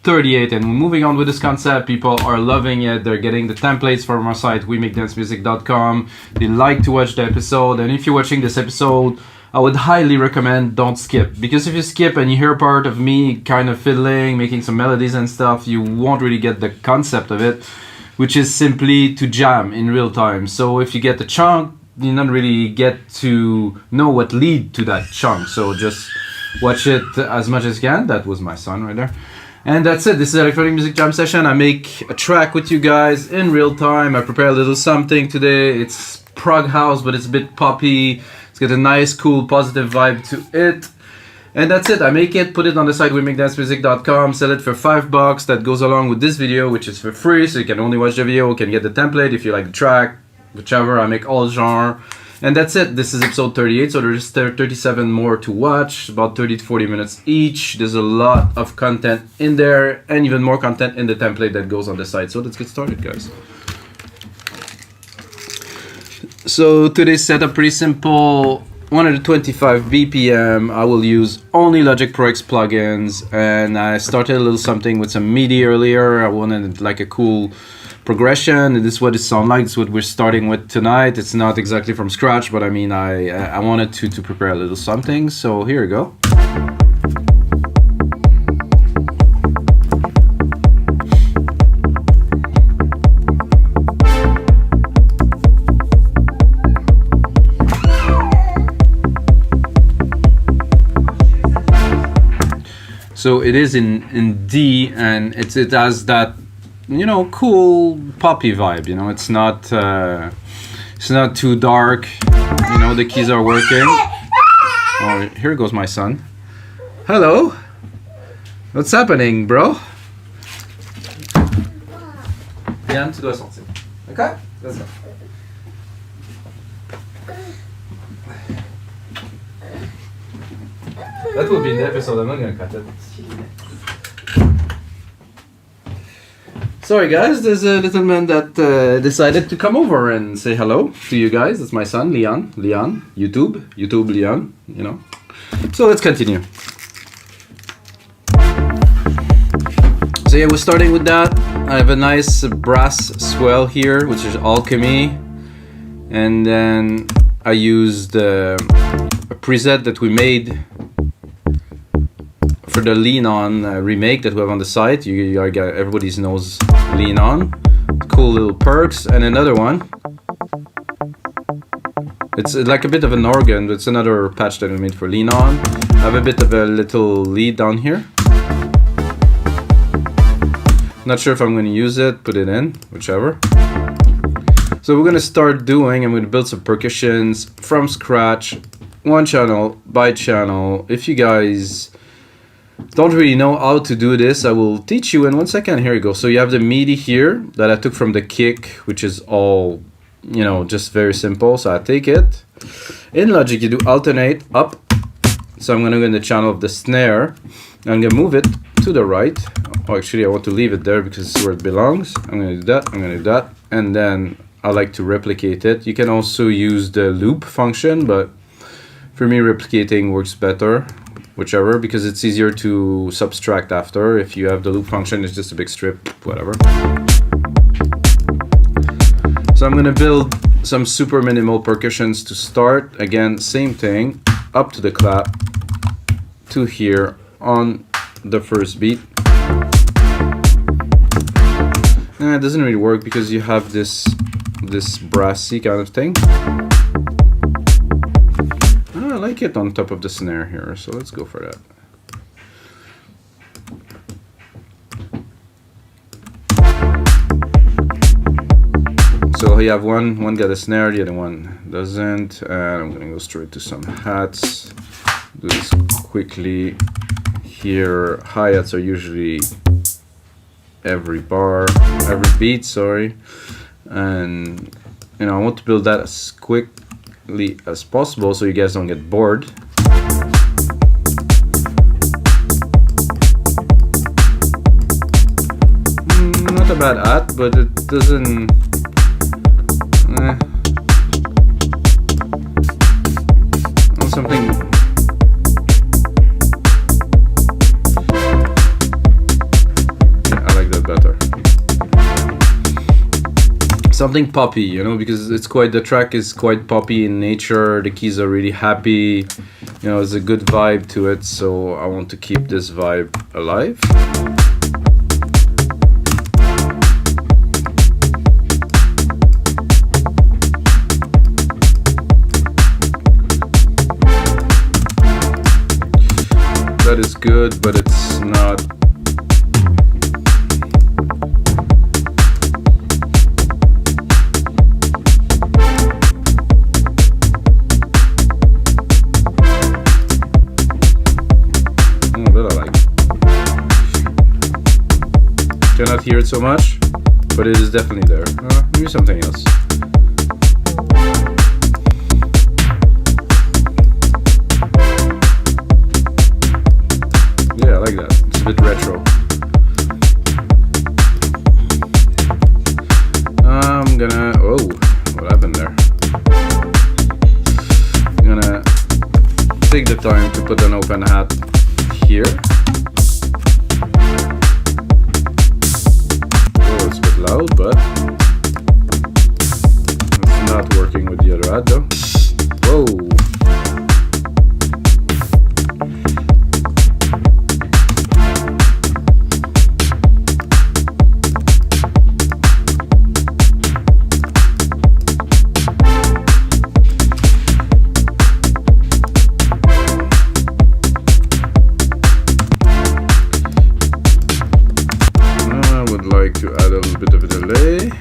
38, and moving on with this concept. People are loving it. They're getting the templates from our site wemakedancemusic.com. They like to watch the episode, and if you're watching this episode, I would highly recommend don't skip, because if you skip and you hear part of me kind of fiddling, making some melodies and stuff, you won't really get the concept of it, which is simply to jam in real time. So if you get the chunk, you don't really get to know what lead to that chunk. So just watch it as much as you can. That was my son right there. And that's it. This is Electronic Music Jam Session. I make a track with you guys in real time. I prepare a little something today. It's prog house, but it's a bit poppy. It's got a nice, cool, positive vibe to it. And that's it. I make it, put it on the site wemakedancemusic.com, sell it for $5. That goes along with this video, which is for free. So you can only watch the video, you can get the template if you like the track, whichever. I make all genre. And that's it. This is episode 38, so there's 37 more to watch, about 30 to 40 minutes each. There's a lot of content in there, and even more content in the template that goes on the site. So let's get started, guys. So today's setup, pretty simple. 125 BPM. I will use only Logic Pro X plugins, and I started a little something with some MIDI earlier. I wanted like a cool progression, and this is what it sounds like. This is what we're starting with tonight. It's not exactly from scratch, but I mean, I wanted to prepare a little something. So here we go. So it is in D, and it has that, you know, cool poppy vibe. You know, it's not too dark. You know, the keys are working. Oh, here goes my son. Hello. What's happening, bro? Yann, tu dois sortir. Okay? Let's go. That will be in the episode. I'm not gonna cut it. Sorry guys, there's a little man that decided to come over and say hello to you guys. It's my son, Leon, YouTube Leon, you know. So let's continue. So yeah, we're starting with that. I have a nice brass swell here, which is Alchemy. And then I used a preset that we made for the Lean On remake that we have on the site. Everybody knows Lean On. Cool little perks. And another one. It's like a bit of an organ. It's another patch that we made for Lean On. I have a bit of a little lead down here. Not sure if I'm going to use it. Put it in, whichever. So we're going to start doing, I'm going to build some percussions from scratch. One channel by channel. If you guys don't really know how to do this, I will teach you in 1 second. Here you go. So you have the MIDI here that I took from the kick, which is all, you know, just very simple. So I take it. In Logic, you do alternate up. So I'm going to go in the channel of the snare. I'm going to move it to the right. Oh, actually, I want to leave it there because it's where it belongs. I'm going to do that. I'm going to do that. And then I like to replicate it. You can also use the loop function, but for me, replicating works better. Whichever, because it's easier to subtract after. If you have the loop function, it's just a big strip, whatever. So I'm gonna build some super minimal percussions to start. Again, same thing, up to the clap, to here on the first beat. And it doesn't really work because you have this brassy kind of thing. I like it on top of the snare here, so let's go for that. So you have one got a snare, the other one doesn't, and I'm gonna go straight to some hats. Do this quickly. Here, hi-hats are usually every beat, sorry. And you know, I want to build that as quickly as possible so you guys don't get bored. Not a bad at, but it doesn't something better. Something poppy, you know, because it's quite, the track is quite poppy in nature. The keys are really happy, you know, there's a good vibe to it, so I want to keep this vibe alive. That is good, but it's not. Cannot hear it so much, but it is definitely there. Maybe something else. Yeah, I like that. It's a bit retro. I'm gonna. Oh, what happened there? I'm gonna take the time to put an open hat here. Loud, but it's not working with the other hat though. Whoa. To add a little bit of a delay.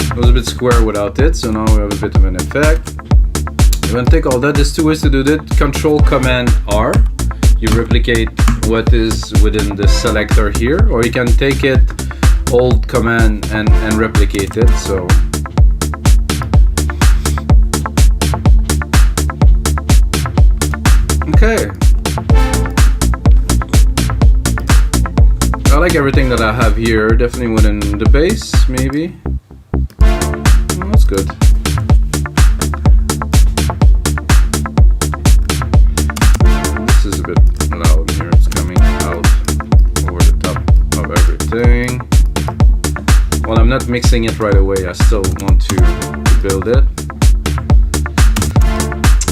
It was a bit square without it, so now we have a bit of an effect. We're going to take all that. There's two ways to do that. Control Command R. You replicate what is within the selector here, or you can take it, hold Command and replicate it. So okay, I like everything that I have here. Definitely within the bass, maybe. Oh, that's good. This is a bit loud here. It's coming out over the top of everything. Well, I'm not mixing it right away. I still want to build it.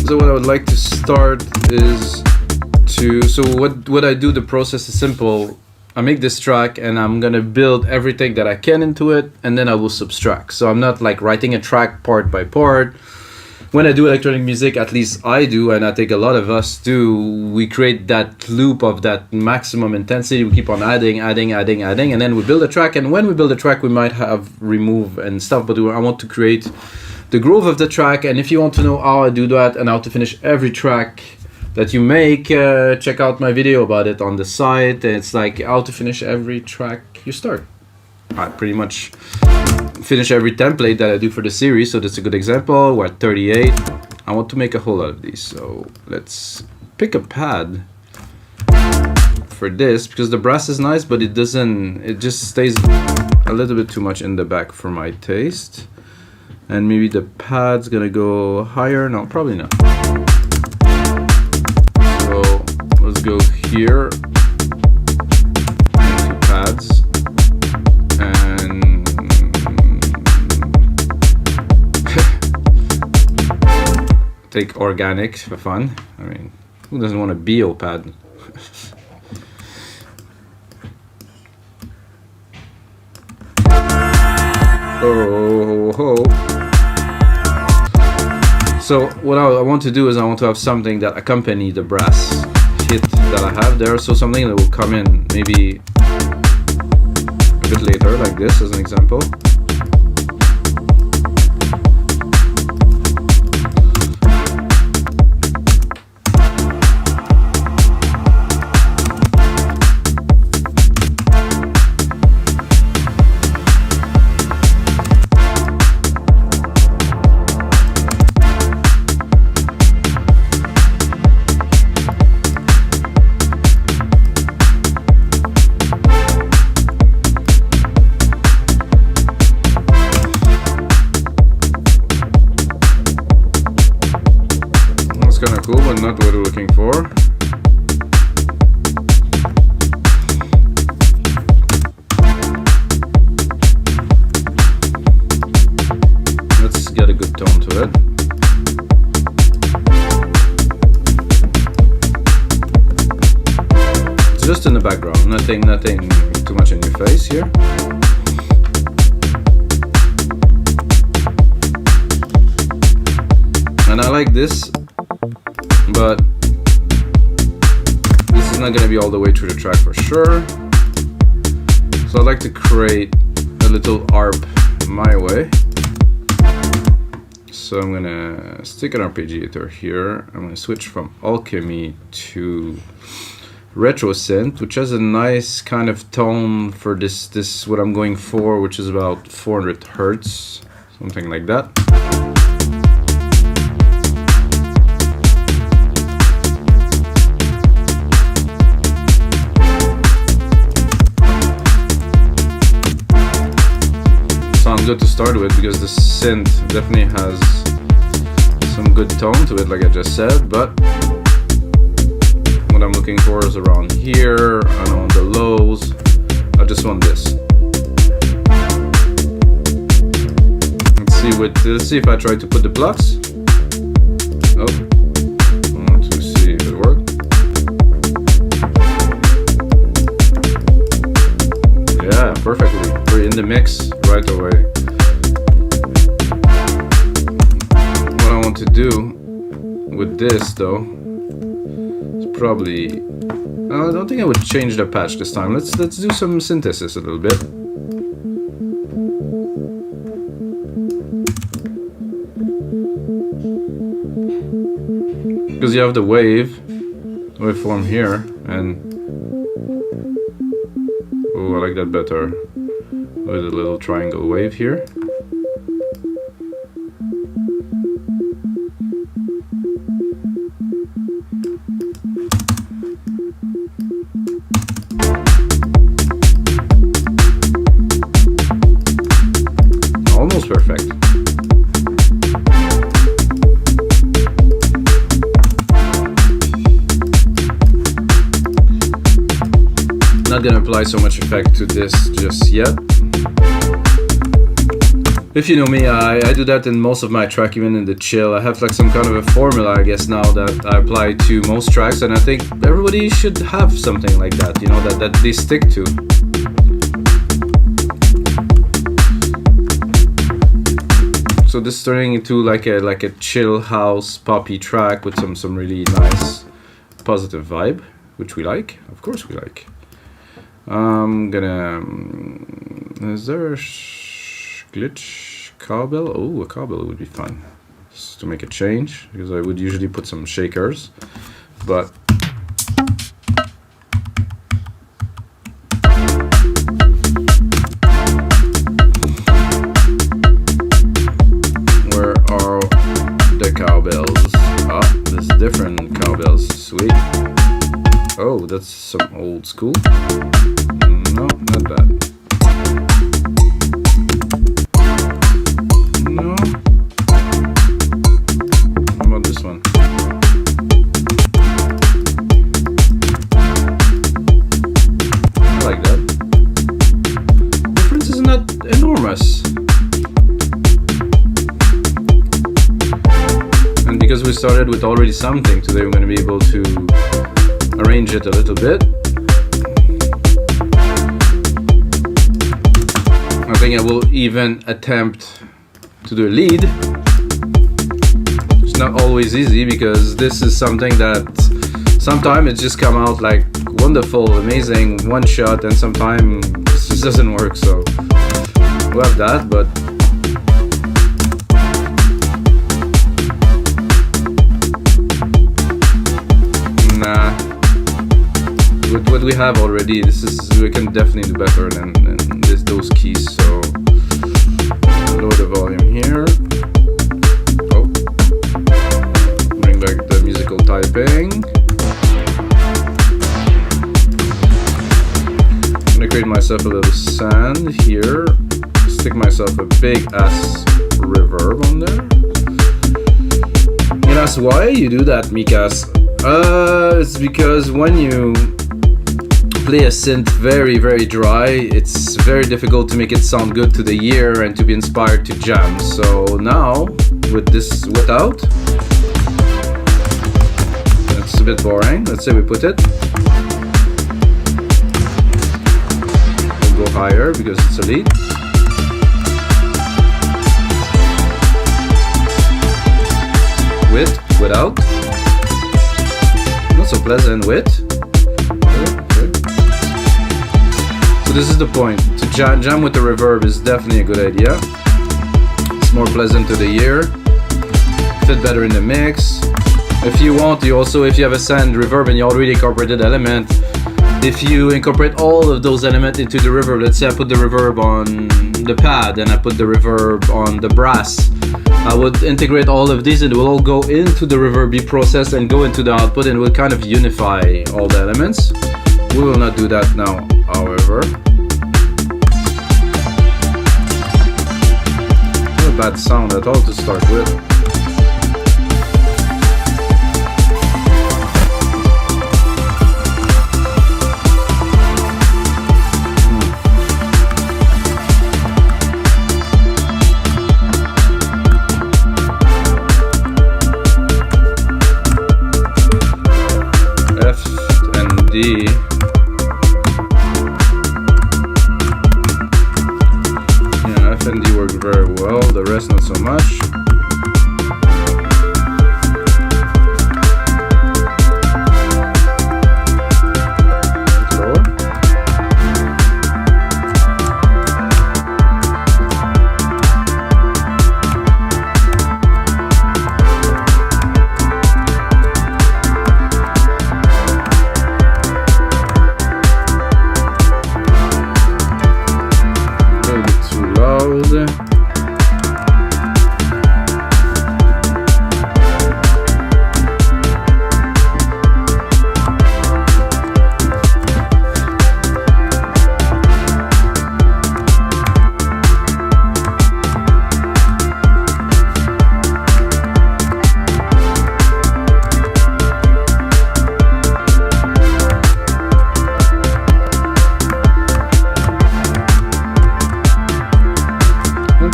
So what I would like to start is to, so what I do, the process is simple. I make this track and I'm gonna build everything that I can into it, and then I will subtract. So I'm not like writing a track part by part. When I do electronic music, at least I do, and I think a lot of us do, we create that loop of that maximum intensity. We keep on adding, and then we build a track. And when we build a track, we might have remove and stuff, but I want to create the groove of the track. And if you want to know how I do that and how to finish every track that you make, check out my video about it on the site. It's like how to finish every track you start. I pretty much finish every template that I do for the series, so that's a good example. We're at 38. I want to make a whole lot of these, so let's pick a pad for this, because the brass is nice, but it doesn't, it just stays a little bit too much in the back for my taste. And maybe the pad's gonna go higher. No, probably not. So let's go here, two pads, and take organic for fun. I mean, who doesn't want a bio pad? Oh, ho. So what I want to do is I want to have something that accompany the brass hit that I have there. So something that will come in maybe a bit later, like this as an example. cool, but not what we're looking for. Let's get a good tone to it. It's just in the background, nothing too much in your face here. And I like this, but this is not going to be all the way through the track for sure. So I'd like to create a little arp my way. So I'm going to stick an arpeggiator here. I'm going to switch from Alchemy to Retro Synth, which has a nice kind of tone for this what I'm going for, which is about 400 Hertz, something like that. Sounds good to start with because the synth definitely has some good tone to it, like I just said, but what I'm looking for is around here and on the lows. I just want this. Let's see if I try to put the plucks. Oh, I want to see if it worked. Yeah, perfectly. We're in the mix right away. What I want to do with this though is probably, I don't think I would change the patch this time. Let's do some synthesis a little bit. Because you have the waveform here, and oh, I like that better with a little triangle wave here. Almost perfect. Not gonna apply so much effect to this just yet. If you know me, I do that in most of my track, even in the chill. I have like some kind of a formula, I guess, now that I apply to most tracks, and I think everybody should have something like that, you know, that they stick to. So this is turning into like a chill house poppy track with some really nice positive vibe, which we like, of course we like. I'm gonna, is there a glitch cowbell? Oh, a cowbell would be fun, just to make a change, because I would usually put some shakers, but where are the cowbells? Ah, there's different cowbells, sweet. Oh, that's some old school. No, not that. No. How about this one? I like that. Difference is not enormous. And because we started with already something, today we're going to be able to arrange it a little bit. I think I will even attempt to do a lead. It's not always easy because this is something that sometimes it just come out like wonderful, amazing, one shot, and sometimes it just doesn't work. So we'll have that, but nah. With what we have already, we can definitely do better than those keys. So lower the volume here. Oh, bring back the musical typing. I'm gonna create myself a little sand here. Stick myself a big ass reverb on there. You ask why you do that, Mikas. It's because when you play a synth very dry, it's very difficult to make it sound good to the ear and to be inspired to jam. So now with this without, it's a bit boring. Let's say we put it. We'll go higher because it's a lead. With, without. Not so pleasant with. Okay. So this is the point. To jam with the reverb is definitely a good idea. It's more pleasant to the ear. Fit better in the mix. If you want, you also, if you have a sand reverb and you already incorporated element, if you incorporate all of those elements into the reverb, let's say I put the reverb on the pad and I put the reverb on the brass, I would integrate all of these and it will all go into the reverb, be processed and go into the output, and will kind of unify all the elements. We will not do that now, however. Not a bad sound at all to start with. D. Yeah, F and D work very well, the rest not so much.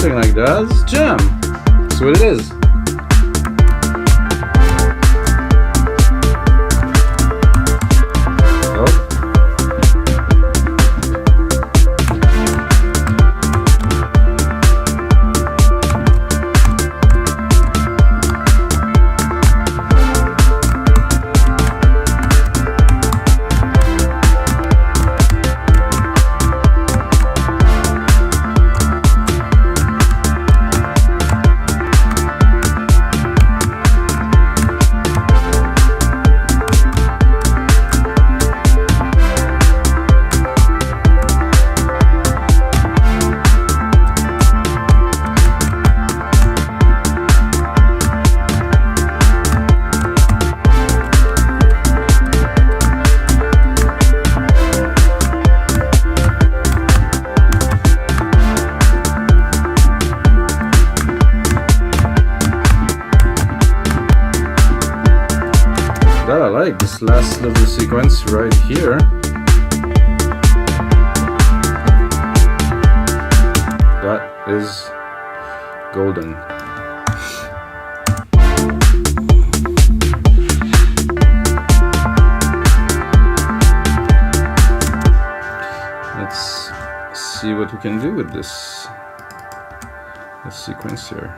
Like that, it's jam. That's what it is. That I like, this last little sequence right here. That is golden. Let's see what we can do with this sequence here.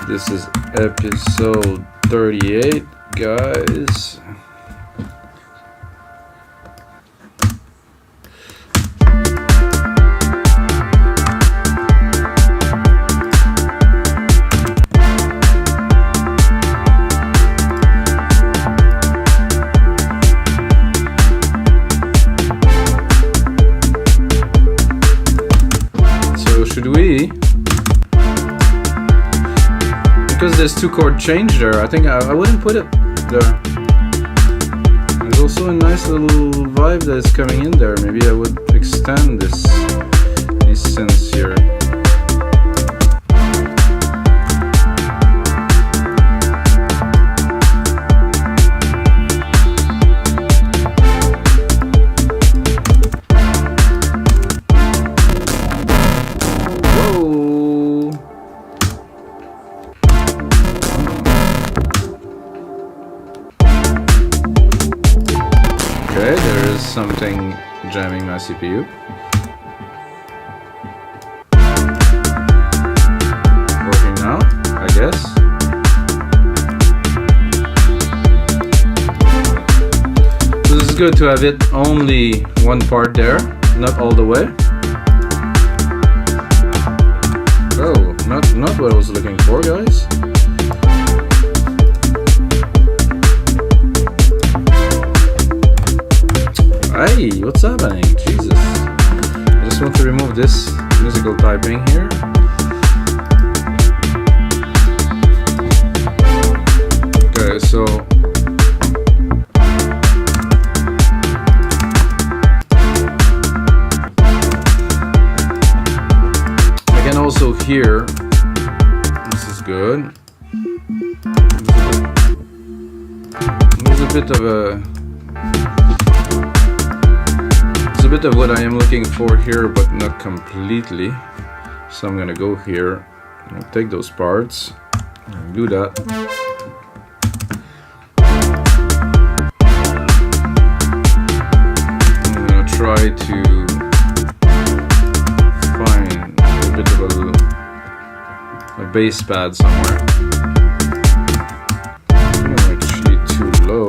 This is episode 38, guys. should we? Because there's 2 chord change there, I think I wouldn't put it there. There's also a nice little vibe that is coming in there. Maybe I would extend these synths here. Something jamming my CPU. Working now, I guess. This is good to have it only one part there, not all the way. Oh, not what I was looking for, guys. Hey, what's happening? Jesus. I just want to remove this musical typing here. Okay, so I can also hear, this is good. There's a bit of what I am looking for here, but not completely. So I'm gonna go here and take those parts and do that. I'm gonna try to find a bit of a bass pad somewhere. I'm actually too low.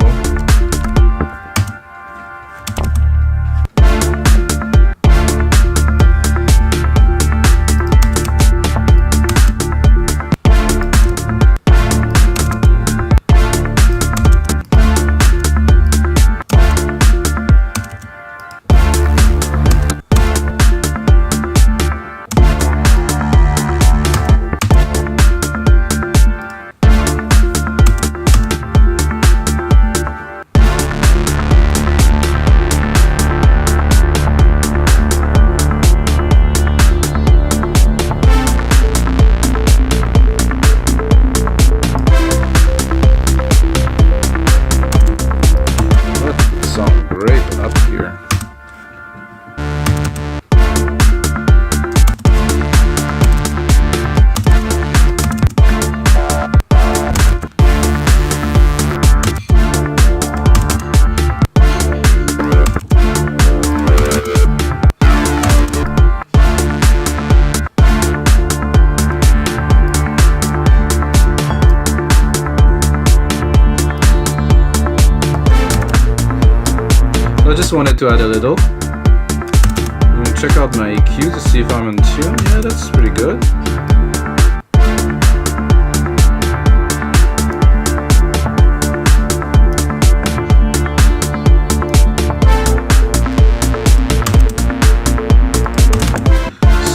I just wanted to add a little. I'm gonna check out my EQ to see if I'm in tune. Yeah, that's pretty good.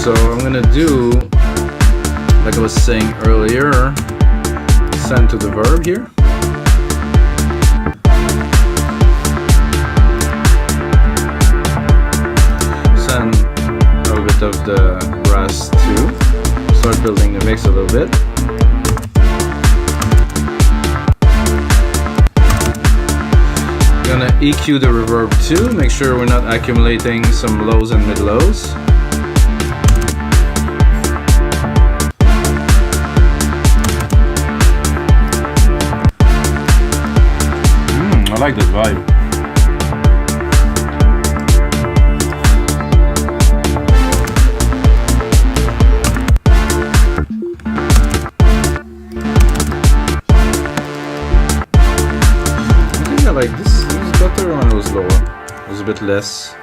So I'm gonna do, like I was saying earlier, send to the verb here. Of the brass too. Start building the mix a little bit. Gonna EQ the reverb too, make sure we're not accumulating some lows and mid lows. I like that vibe. Like this was better when it was lower. It was a bit less.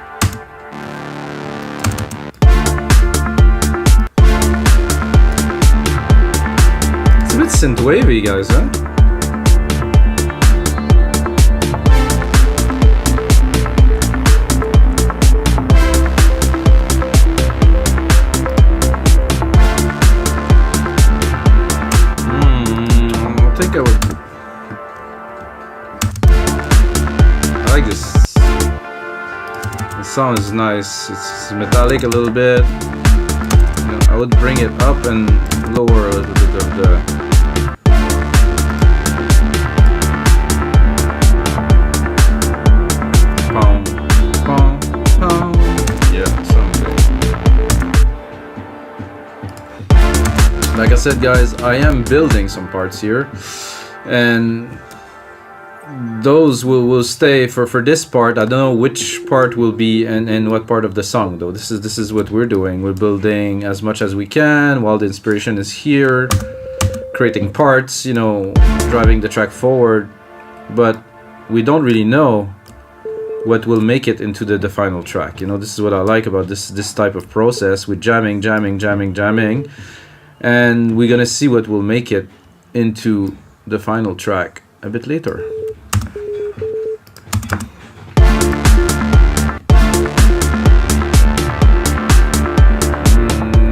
It's a bit synthwavy, guys, huh? The sound is nice. It's metallic a little bit. I would bring it up and lower a little bit of the pound, pound, pound. Yeah, something. Like I said, guys, I am building some parts here, and those will stay for this part. I don't know which part will be and what part of the song though. This is what we're doing. We're building as much as we can while the inspiration is here, creating parts, you know, driving the track forward, but we don't really know what will make it into the final track. You know, this is what I like about this type of process with jamming, and we're gonna see what will make it into the final track a bit later.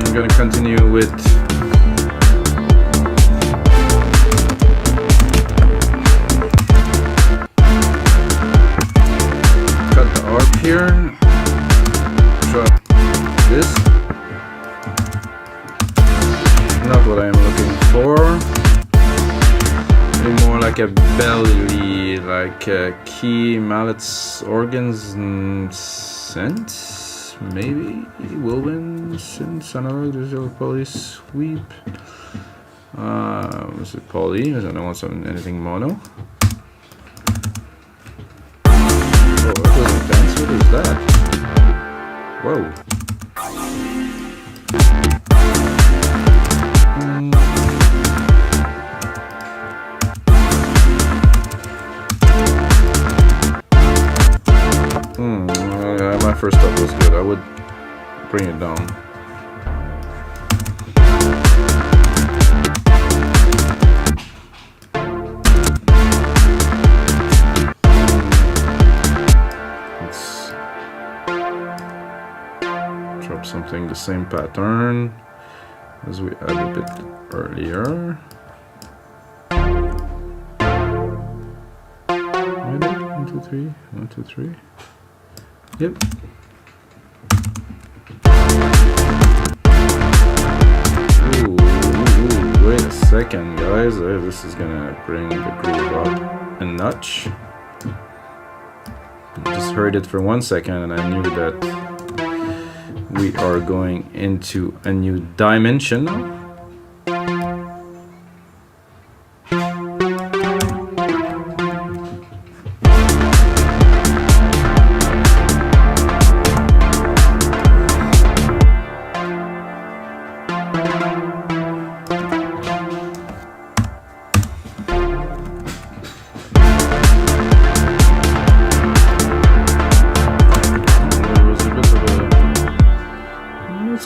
I'm gonna continue with cut the arp here, drop this. Not what I am looking for. Maybe more like a belly, like key, mallets, organs, and synths. Maybe woven synths, analog, digital, poly, sweep. Was it poly? I don't want some anything mono. Oh, that was intense. What is that? Whoa. My first stuff was good. I would bring it down. Let's drop something the same pattern as we had a bit earlier. 1, 2, 3. 1, 2, 3. Yep. Ooh, wait a second, guys. This is gonna bring the groove up a notch. Just heard it for 1 second and I knew that we are going into a new dimension now.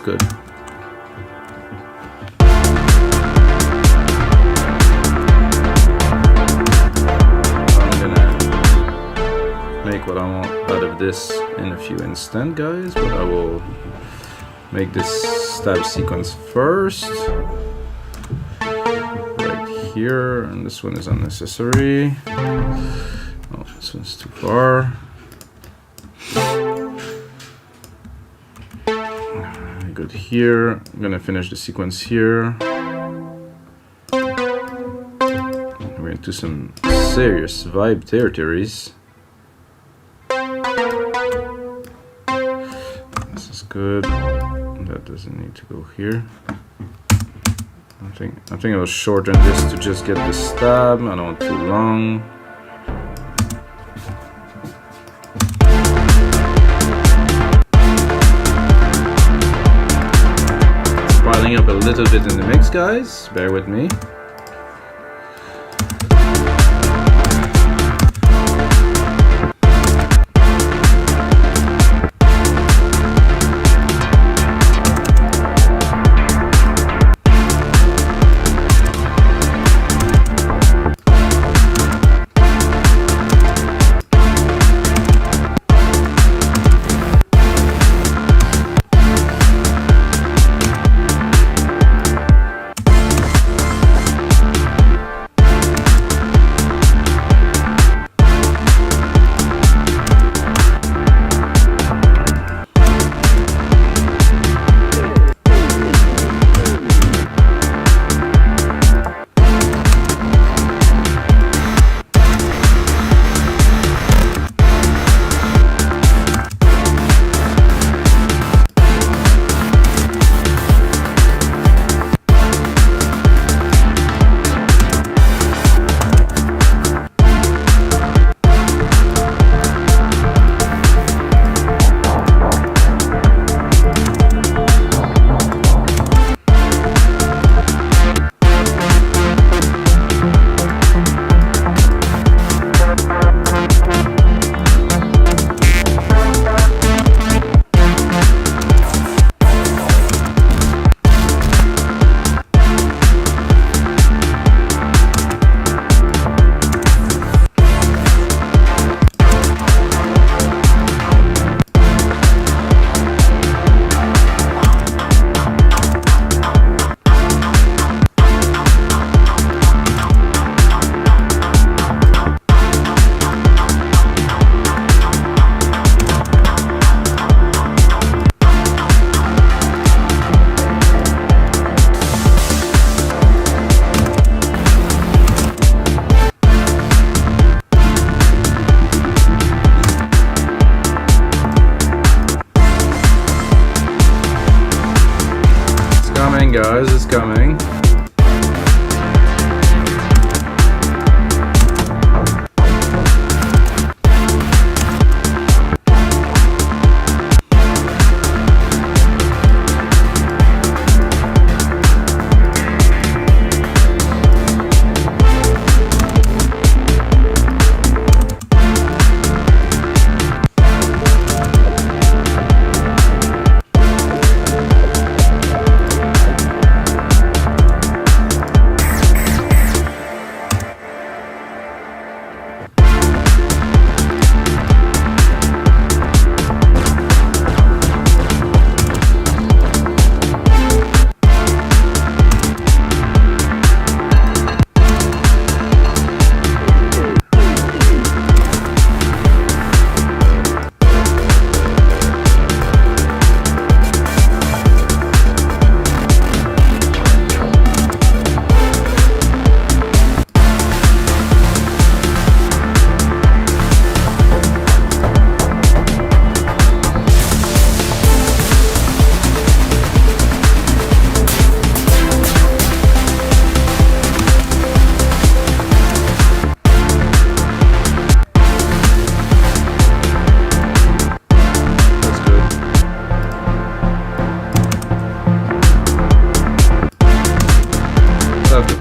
Good. I'm gonna make what I want out of this in a few instants, guys, but I will make this stab sequence first right here, and this one is unnecessary. Oh, this one's too far. Good here. I'm gonna finish the sequence here. We're into some serious vibe territories. This is good. That doesn't need to go here. I think I'll shorten this to just get the stab. I don't want too long. Up a little bit in the mix, guys. Bear with me. guys, it's coming.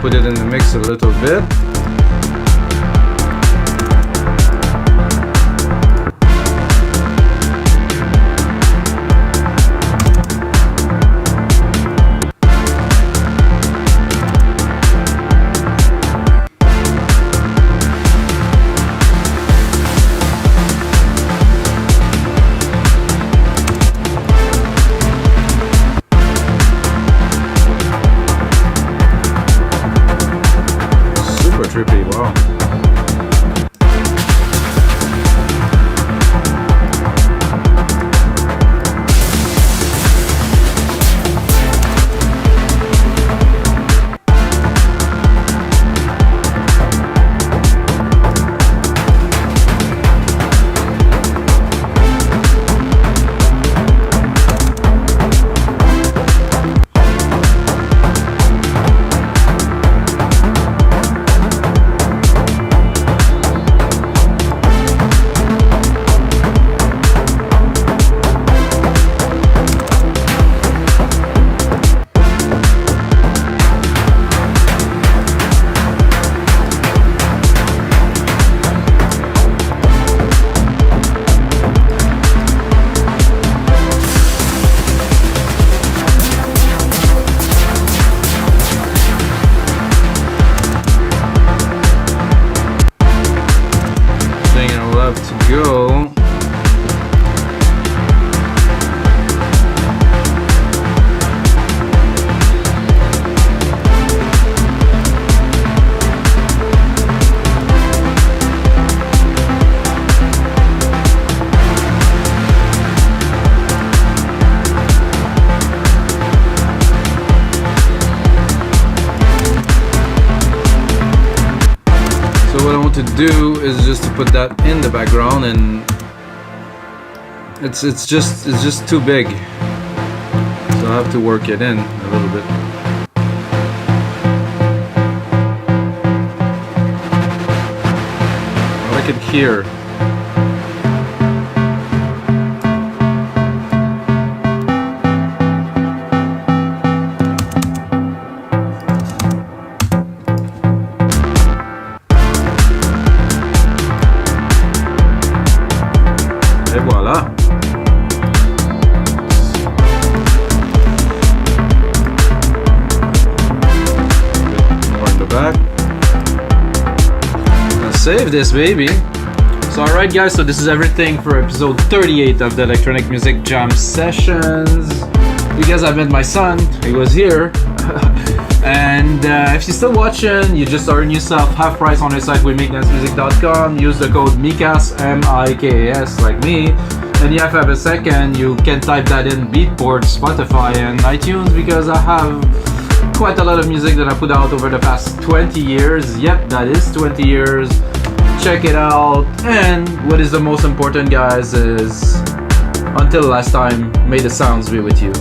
Put it in the mix a little bit. Trippy, wow. Go. So what I want to do is just to put that in the background, and it's just too big, so I have to work it in a little bit. I like it here. Et voilà. More in the back. Now save this baby. So alright guys, so this is everything for episode 38 of the Electronic Music Jam Sessions. You guys have met my son, he was here. And if you're still watching, you just earn yourself half price on our site with MikasMusic.com. Use the code Mikas, M-I-K-A-S, like me. And if you have a second, you can type that in Beatport, Spotify, and iTunes, because I have quite a lot of music that I put out over the past 20 years. Yep, that is 20 years. Check it out. And what is the most important, guys, is until last time, may the sounds be with you.